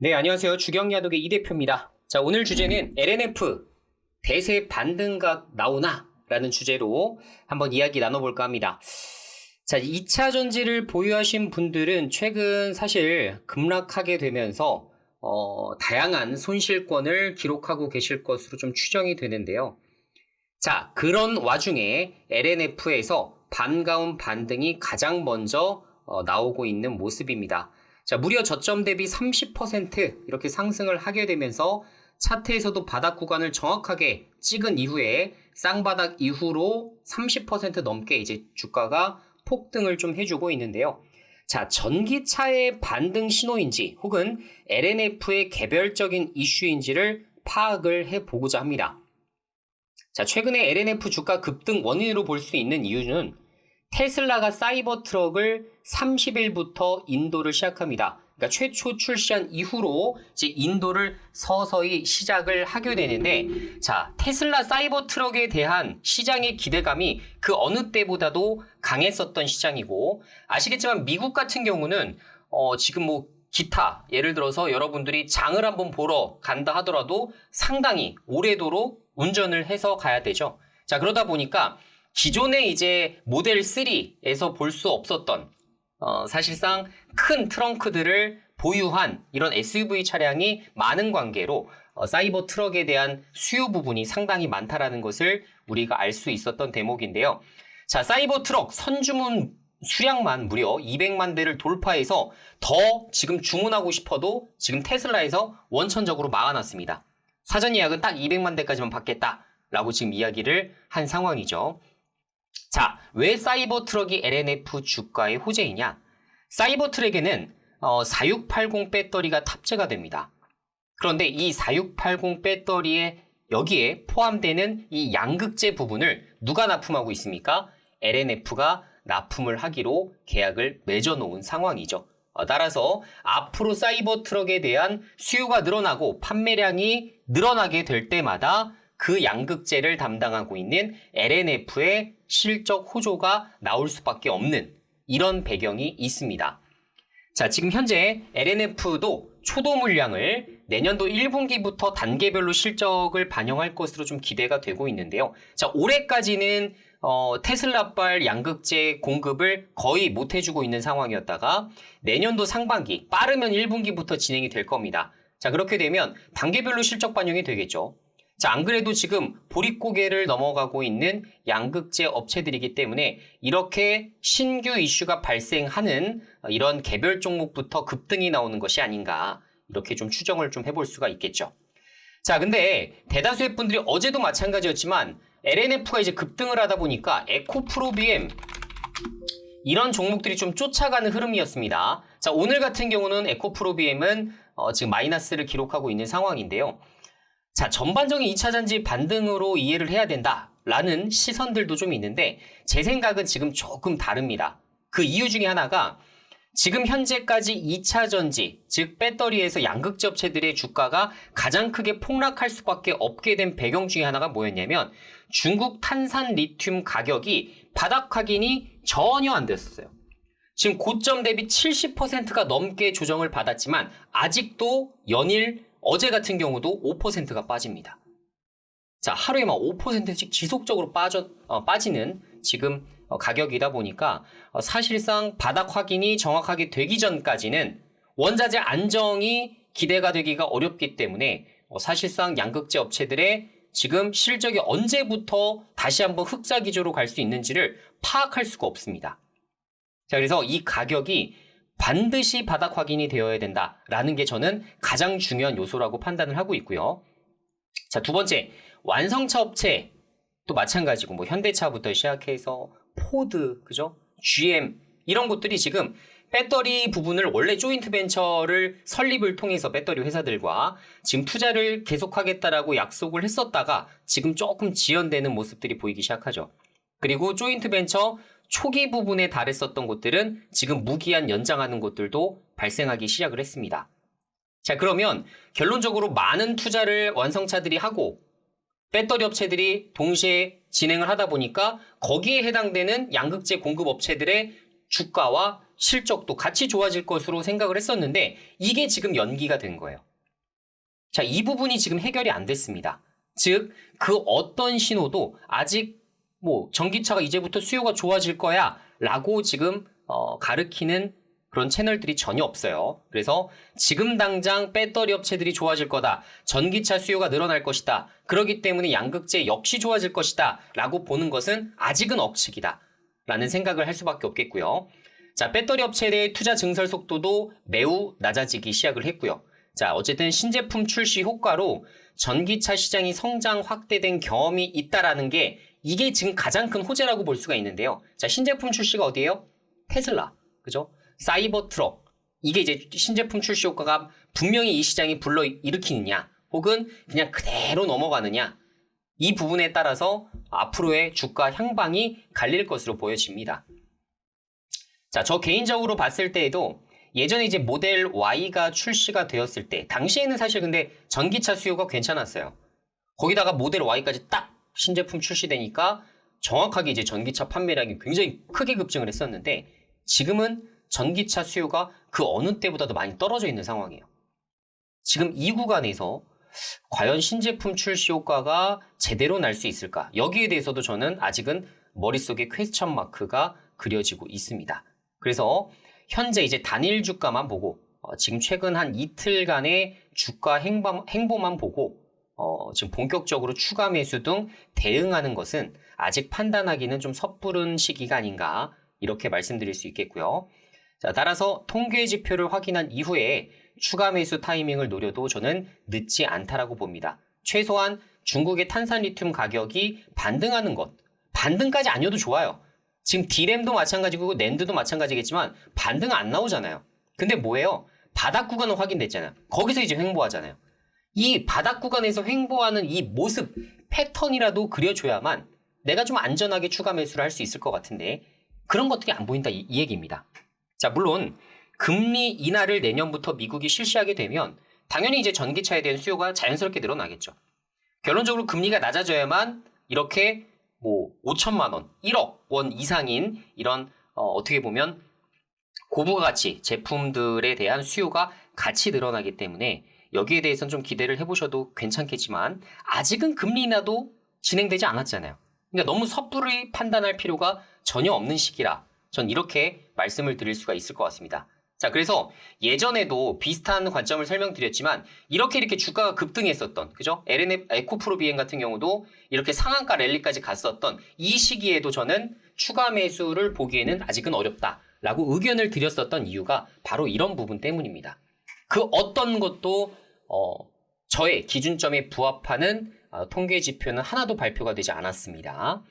네, 안녕하세요. 주경야독의 이 대표입니다. 자, 오늘 주제는 LNF 대세 반등각 나오나? 라는 주제로 한번 이야기 나눠볼까 합니다. 자, 2차 전지를 보유하신 분들은 최근 사실 급락하게 되면서 다양한 손실권을 기록하고 계실 것으로 좀 추정이 되는데요. 자, 그런 와중에 LNF에서 반가운 반등이 가장 먼저 나오고 있는 모습입니다. 자, 무려 저점 대비 30% 이렇게 상승을 하게 되면서 차트에서도 바닥 구간을 정확하게 찍은 이후에 쌍바닥 이후로 30% 넘게 이제 주가가 폭등을 좀 해주고 있는데요. 자, 전기차의 반등 신호인지 혹은 LNF의 개별적인 이슈인지를 파악을 해보고자 합니다. 자, 최근에 LNF 주가 급등 원인으로 볼 수 있는 이유는 테슬라가 사이버 트럭을 30일부터 인도를 시작합니다. 그러니까 최초 출시한 이후로 이제 인도를 서서히 시작을 하게 되는데, 자, 테슬라 사이버 트럭에 대한 시장의 기대감이 그 어느 때보다도 강했었던 시장이고, 아시겠지만 미국 같은 경우는 지금 뭐 기타, 예를 들어서 여러분들이 장을 한번 보러 간다 하더라도 상당히 오래도록 운전을 해서 가야 되죠. 자, 그러다 보니까 기존의 이제 모델 3에서 볼 수 없었던 사실상 큰 트렁크들을 보유한 이런 SUV 차량이 많은 관계로 사이버 트럭에 대한 수요 부분이 상당히 많다라는 것을 우리가 알 수 있었던 대목인데요. 자, 사이버 트럭 선주문 수량만 무려 200만 대를 돌파해서 더 지금 주문하고 싶어도 지금 테슬라에서 원천적으로 막아놨습니다. 사전 예약은 딱 200만 대까지만 받겠다라고 지금 이야기를 한 상황이죠. 자, 왜 사이버 트럭이 LNF 주가의 호재이냐? 사이버 트럭에는 4680 배터리가 탑재가 됩니다. 그런데 이 4680 배터리에 여기에 포함되는 이 양극재 부분을 누가 납품하고 있습니까? LNF가 납품을 하기로 계약을 맺어놓은 상황이죠. 따라서 앞으로 사이버 트럭에 대한 수요가 늘어나고 판매량이 늘어나게 될 때마다 그 양극재를 담당하고 있는 LNF의 실적 호조가 나올 수밖에 없는 이런 배경이 있습니다. 자, 지금 현재 LNF도 초도 물량을 내년도 1분기부터 단계별로 실적을 반영할 것으로 좀 기대가 되고 있는데요. 자, 올해까지는 테슬라발 양극재 공급을 거의 못 해주고 있는 상황이었다가 내년도 상반기, 빠르면 1분기부터 진행이 될 겁니다. 자, 그렇게 되면 단계별로 실적 반영이 되겠죠. 자, 안 그래도 지금 보릿고개를 넘어가고 있는 양극재 업체들이기 때문에 이렇게 신규 이슈가 발생하는 이런 개별 종목부터 급등이 나오는 것이 아닌가, 이렇게 좀 추정을 좀 해볼 수가 있겠죠. 자, 근데 대다수의 분들이 어제도 마찬가지였지만 LNF가 이제 급등을 하다 보니까 에코프로비엠 이런 종목들이 좀 쫓아가는 흐름이었습니다. 자, 오늘 같은 경우는 에코프로비엠은 지금 마이너스를 기록하고 있는 상황인데요. 자, 전반적인 2차 전지 반등으로 이해를 해야 된다라는 시선들도 좀 있는데 제 생각은 지금 조금 다릅니다. 그 이유 중에 하나가 지금 현재까지 2차 전지, 즉 배터리에서 양극재 업체들의 주가가 가장 크게 폭락할 수밖에 없게 된 배경 중에 하나가 뭐였냐면 중국 탄산 리튬 가격이 바닥 확인이 전혀 안 됐었어요. 지금 고점 대비 70%가 넘게 조정을 받았지만 아직도 연일 어제 같은 경우도 5%가 빠집니다. 자, 하루에 막 5%씩 지속적으로 빠지는 지금 가격이다 보니까 사실상 바닥 확인이 정확하게 되기 전까지는 원자재 안정이 기대가 되기가 어렵기 때문에 사실상 양극재 업체들의 지금 실적이 언제부터 다시 한번 흑자 기조로 갈 수 있는지를 파악할 수가 없습니다. 자, 그래서 이 가격이 반드시 바닥 확인이 되어야 된다라는 게 저는 가장 중요한 요소라고 판단을 하고 있고요. 자, 두 번째, 완성차 업체 또 마찬가지고 뭐 현대차부터 시작해서 포드, 그죠? GM 이런 것들이 지금 배터리 부분을 원래 조인트 벤처를 설립을 통해서 배터리 회사들과 지금 투자를 계속하겠다라고 약속을 했었다가 지금 조금 지연되는 모습들이 보이기 시작하죠. 그리고 조인트 벤처 초기 부분에 달했었던 곳들은 지금 무기한 연장하는 곳들도 발생하기 시작을 했습니다. 자, 그러면 결론적으로 많은 투자를 완성차들이 하고 배터리 업체들이 동시에 진행을 하다 보니까 거기에 해당되는 양극재 공급 업체들의 주가와 실적도 같이 좋아질 것으로 생각을 했었는데 이게 지금 연기가 된 거예요. 자, 이 부분이 지금 해결이 안 됐습니다. 즉, 그 어떤 신호도 아직 뭐 전기차가 이제부터 수요가 좋아질 거야 라고 지금 가르치는 그런 채널들이 전혀 없어요. 그래서 지금 당장 배터리 업체들이 좋아질 거다. 전기차 수요가 늘어날 것이다. 그렇기 때문에 양극재 역시 좋아질 것이다. 라고 보는 것은 아직은 억측이다. 라는 생각을 할 수밖에 없겠고요. 자, 배터리 업체의 투자 증설 속도도 매우 낮아지기 시작을 했고요. 자, 어쨌든 신제품 출시 효과로 전기차 시장이 성장 확대된 경험이 있다라는 게 이게 지금 가장 큰 호재라고 볼 수가 있는데요. 자, 신제품 출시가 어디예요? 테슬라. 그죠? 사이버 트럭. 이게 이제 신제품 출시 효과가 분명히 이 시장이 불러일으키느냐, 혹은 그냥 그대로 넘어가느냐, 이 부분에 따라서 앞으로의 주가 향방이 갈릴 것으로 보여집니다. 자, 저 개인적으로 봤을 때에도 예전에 이제 모델 Y가 출시가 되었을 때, 당시에는 사실 근데 전기차 수요가 괜찮았어요. 거기다가 모델 Y까지 딱 신제품 출시되니까 정확하게 이제 전기차 판매량이 굉장히 크게 급증을 했었는데, 지금은 전기차 수요가 그 어느 때보다도 많이 떨어져 있는 상황이에요. 지금 이 구간에서 과연 신제품 출시 효과가 제대로 날 수 있을까? 여기에 대해서도 저는 아직은 머릿속에 퀘스천 마크가 그려지고 있습니다. 그래서 현재 이제 단일 주가만 보고 지금 최근 한 이틀간의 주가 행보만 보고 지금 본격적으로 추가 매수 등 대응하는 것은 아직 판단하기는 좀 섣부른 시기가 아닌가, 이렇게 말씀드릴 수 있겠고요. 자, 따라서 통계 지표를 확인한 이후에 추가 매수 타이밍을 노려도 저는 늦지 않다라고 봅니다. 최소한 중국의 탄산 리튬 가격이 반등하는 것, 반등까지 아니어도 좋아요. 지금 D램도 마찬가지고 낸드도 마찬가지겠지만 반등 안 나오잖아요. 근데 뭐예요? 바닥 구간은 확인됐잖아요. 거기서 이제 횡보하잖아요. 이 바닥 구간에서 횡보하는 이 모습, 패턴이라도 그려줘야만 내가 좀 안전하게 추가 매수를 할 수 있을 것 같은데, 그런 것들이 안 보인다, 이 얘기입니다. 자, 물론 금리 인하를 내년부터 미국이 실시하게 되면 당연히 이제 전기차에 대한 수요가 자연스럽게 늘어나겠죠. 결론적으로 금리가 낮아져야만 이렇게 뭐 5천만 원, 1억 원 이상인 이런 어떻게 보면 고부가 가치 제품들에 대한 수요가 같이 늘어나기 때문에 여기에 대해서는 좀 기대를 해보셔도 괜찮겠지만, 아직은 금리 인하도 진행되지 않았잖아요. 그러니까 너무 섣부리 판단할 필요가 전혀 없는 시기라 전 이렇게 말씀을 드릴 수가 있을 것 같습니다. 자, 그래서 예전에도 비슷한 관점을 설명드렸지만 이렇게 주가가 급등했었던, 그죠? LNF 에코프로 비행 같은 경우도 이렇게 상한가 랠리까지 갔었던 이 시기에도 저는 추가 매수를 보기에는 아직은 어렵다라고 의견을 드렸었던 이유가 바로 이런 부분 때문입니다. 그 어떤 것도 저의 기준점에 부합하는 통계 지표는 하나도 발표가 되지 않았습니다.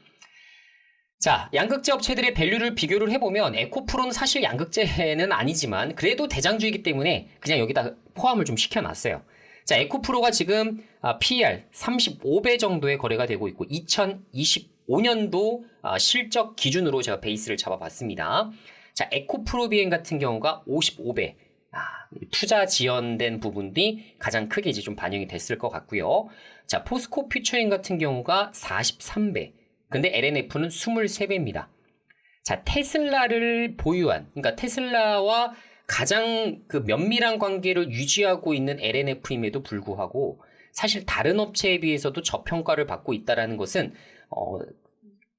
자, 양극재 업체들의 밸류를 비교를 해보면 에코프로는 사실 양극재는 아니지만 그래도 대장주이기 때문에 그냥 여기다 포함을 좀 시켜놨어요. 자, 에코프로가 지금 PER 35배 정도의 거래가 되고 있고 2025년도 실적 기준으로 제가 베이스를 잡아봤습니다. 자, 에코프로 비행 같은 경우가 55배. 투자 지연된 부분이 가장 크게 이제 좀 반영이 됐을 것 같고요. 자, 포스코 퓨처인 같은 경우가 43배. 근데 LNF는 23배입니다. 자, 테슬라를 보유한, 그러니까 테슬라와 가장 그 면밀한 관계를 유지하고 있는 LNF임에도 불구하고 사실 다른 업체에 비해서도 저평가를 받고 있다는 것은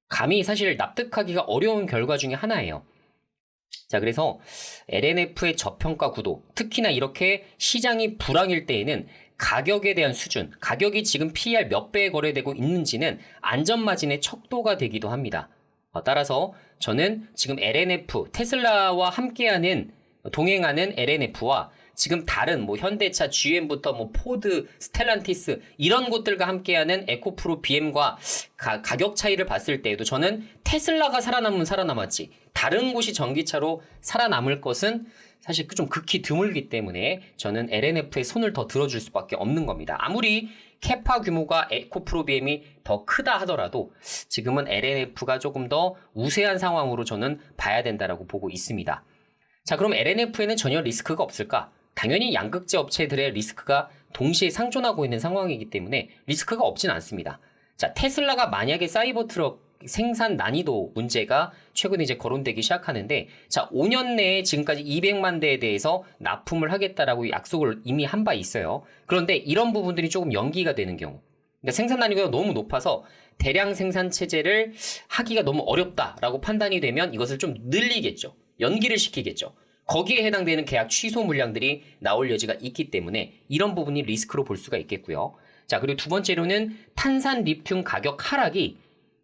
감히 사실 납득하기가 어려운 결과 중에 하나예요. 자, 그래서 LNF의 저평가 구도, 특히나 이렇게 시장이 불황일 때에는 가격에 대한 수준, 가격이 지금 PER 몇 배에 거래되고 있는지는 안전마진의 척도가 되기도 합니다. 따라서 저는 지금 LNF, 테슬라와 함께하는, 동행하는 LNF와 지금 다른 뭐 현대차, GM부터 뭐 포드, 스텔란티스 이런 곳들과 함께하는 에코프로 BM과 가격 차이를 봤을 때에도 저는 테슬라가 살아남으면 살아남았지 다른 곳이 전기차로 살아남을 것은 사실 좀 극히 드물기 때문에 저는 LNF의 손을 더 들어줄 수밖에 없는 겁니다. 아무리 캐파 규모가 에코프로 BM이 더 크다 하더라도 지금은 LNF가 조금 더 우세한 상황으로 저는 봐야 된다라고 보고 있습니다. 자, 그럼 LNF에는 전혀 리스크가 없을까? 당연히 양극재 업체들의 리스크가 동시에 상존하고 있는 상황이기 때문에 리스크가 없진 않습니다. 자, 테슬라가 만약에 사이버 트럭 생산 난이도 문제가 최근에 이제 거론되기 시작하는데, 자, 5년 내에 지금까지 200만 대에 대해서 납품을 하겠다라고 약속을 이미 한 바 있어요. 그런데 이런 부분들이 조금 연기가 되는 경우, 그러니까 생산 난이도가 너무 높아서 대량 생산 체제를 하기가 너무 어렵다라고 판단이 되면 이것을 좀 늘리겠죠. 연기를 시키겠죠. 거기에 해당되는 계약 취소 물량들이 나올 여지가 있기 때문에 이런 부분이 리스크로 볼 수가 있겠고요. 자, 그리고 두 번째로는 탄산 리튬 가격 하락이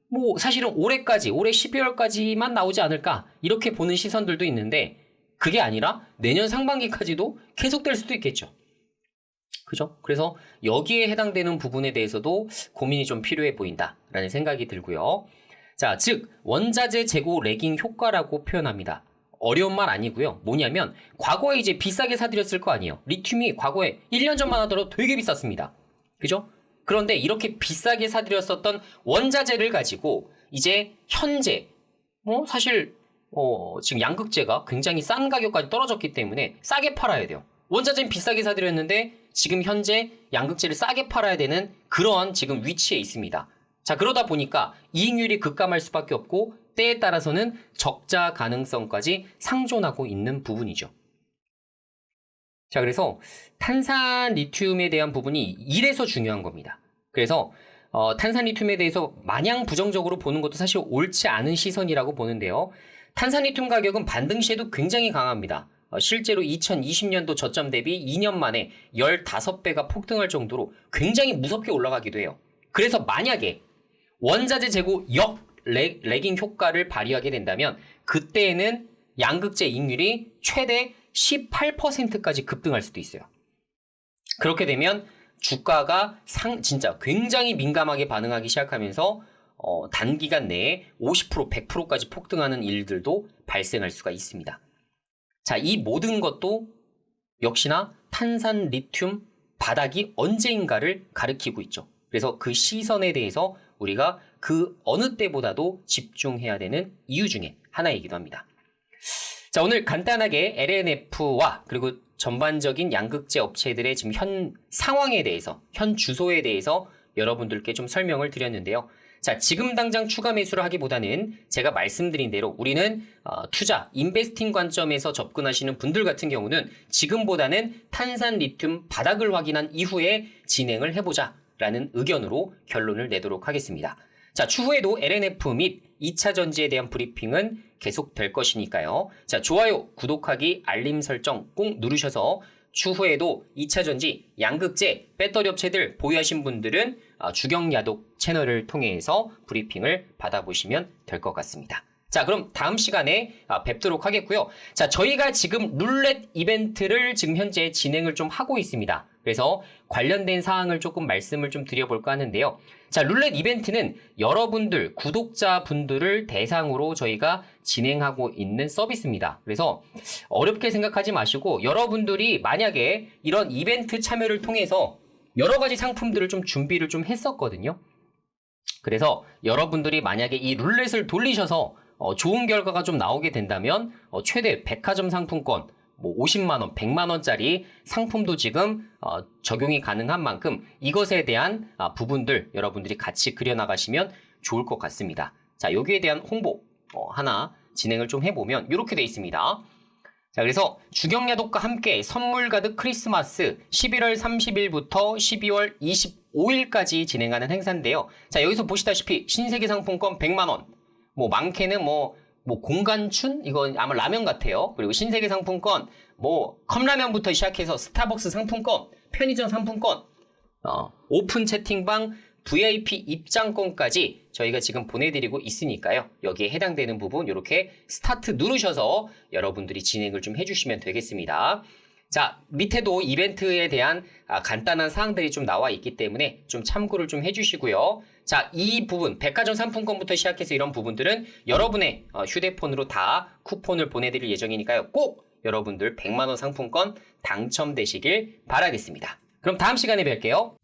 뭐 사실은 올해 12월까지만 나오지 않을까 이렇게 보는 시선들도 있는데, 그게 아니라 내년 상반기까지도 계속될 수도 있겠죠. 그죠? 그래서 여기에 해당되는 부분에 대해서도 고민이 좀 필요해 보인다라는 생각이 들고요. 자, 즉 원자재 재고 레깅 효과라고 표현합니다. 어려운 말 아니고요. 뭐냐면 과거에 이제 비싸게 사들였을 거 아니에요. 리튬이 과거에 1년 전만 하더라도 되게 비쌌습니다. 그죠? 그런데 이렇게 비싸게 사들였었던 원자재를 가지고 이제 현재 사실 지금 양극재가 굉장히 싼 가격까지 떨어졌기 때문에 싸게 팔아야 돼요. 원자재는 비싸게 사들였는데 지금 현재 양극재를 싸게 팔아야 되는 그런 지금 위치에 있습니다. 자, 그러다 보니까 이익률이 급감할 수밖에 없고 때에 따라서는 적자 가능성까지 상존하고 있는 부분이죠. 자, 그래서 탄산 리튬에 대한 부분이 이래서 중요한 겁니다. 그래서 탄산 리튬에 대해서 마냥 부정적으로 보는 것도 사실 옳지 않은 시선이라고 보는데요. 탄산 리튬 가격은 반등 시에도 굉장히 강합니다. 실제로 2020년도 저점 대비 2년 만에 15배가 폭등할 정도로 굉장히 무섭게 올라가기도 해요. 그래서 만약에 원자재 재고 레깅 효과를 발휘하게 된다면 그때에는 양극재 이익률이 최대 18%까지 급등할 수도 있어요. 그렇게 되면 주가가 진짜 굉장히 민감하게 반응하기 시작하면서 단기간 내에 50%, 100%까지 폭등하는 일들도 발생할 수가 있습니다. 자, 이 모든 것도 역시나 탄산 리튬 바닥이 언제인가를 가리키고 있죠. 그래서 그 시선에 대해서 우리가 그 어느 때보다도 집중해야 되는 이유 중에 하나이기도 합니다. 자, 오늘 간단하게 LNF와 그리고 전반적인 양극재 업체들의 지금 현 상황에 대해서, 현 주소에 대해서 여러분들께 좀 설명을 드렸는데요. 자, 지금 당장 추가 매수를 하기보다는 제가 말씀드린 대로 우리는 투자, 인베스팅 관점에서 접근하시는 분들 같은 경우는 지금보다는 탄산 리튬 바닥을 확인한 이후에 진행을 해보자라는 의견으로 결론을 내도록 하겠습니다. 자, 추후에도 LNF 및 2차 전지에 대한 브리핑은 계속될 것이니까요. 자, 좋아요, 구독하기, 알림 설정 꼭 누르셔서 추후에도 2차 전지, 양극재, 배터리 업체들 보유하신 분들은 주경야독 채널을 통해서 브리핑을 받아보시면 될 것 같습니다. 자, 그럼 다음 시간에 뵙도록 하겠고요. 자, 저희가 지금 룰렛 이벤트를 지금 현재 진행을 좀 하고 있습니다. 그래서 관련된 사항을 조금 말씀을 좀 드려볼까 하는데요. 자, 룰렛 이벤트는 여러분들, 구독자분들을 대상으로 저희가 진행하고 있는 서비스입니다. 그래서 어렵게 생각하지 마시고 여러분들이 만약에 이런 이벤트 참여를 통해서 여러 가지 상품들을 좀 준비를 좀 했었거든요. 그래서 여러분들이 만약에 이 룰렛을 돌리셔서 좋은 결과가 좀 나오게 된다면 최대 백화점 상품권, 뭐 50만원, 100만원짜리 상품도 지금 적용이 가능한 만큼 이것에 대한 부분들 여러분들이 같이 그려나가시면 좋을 것 같습니다. 자, 여기에 대한 홍보 하나 진행을 좀 해보면 이렇게 돼 있습니다. 자, 그래서 주경야독과 함께 선물 가득 크리스마스 11월 30일부터 12월 25일까지 진행하는 행사인데요. 자, 여기서 보시다시피 신세계 상품권 100만원, 뭐 많게는 뭐 공간춘? 이건 아마 라면 같아요. 그리고 신세계 상품권, 뭐 컵라면부터 시작해서 스타벅스 상품권, 편의점 상품권, 오픈 채팅방, VIP 입장권까지 저희가 지금 보내드리고 있으니까요. 여기에 해당되는 부분 이렇게 스타트 누르셔서 여러분들이 진행을 좀 해주시면 되겠습니다. 자, 밑에도 이벤트에 대한 간단한 사항들이 좀 나와 있기 때문에 좀 참고를 좀 해주시고요. 자, 이 부분 백화점 상품권부터 시작해서 이런 부분들은 여러분의 휴대폰으로 다 쿠폰을 보내드릴 예정이니까요. 꼭 여러분들 100만원 상품권 당첨되시길 바라겠습니다. 그럼 다음 시간에 뵐게요.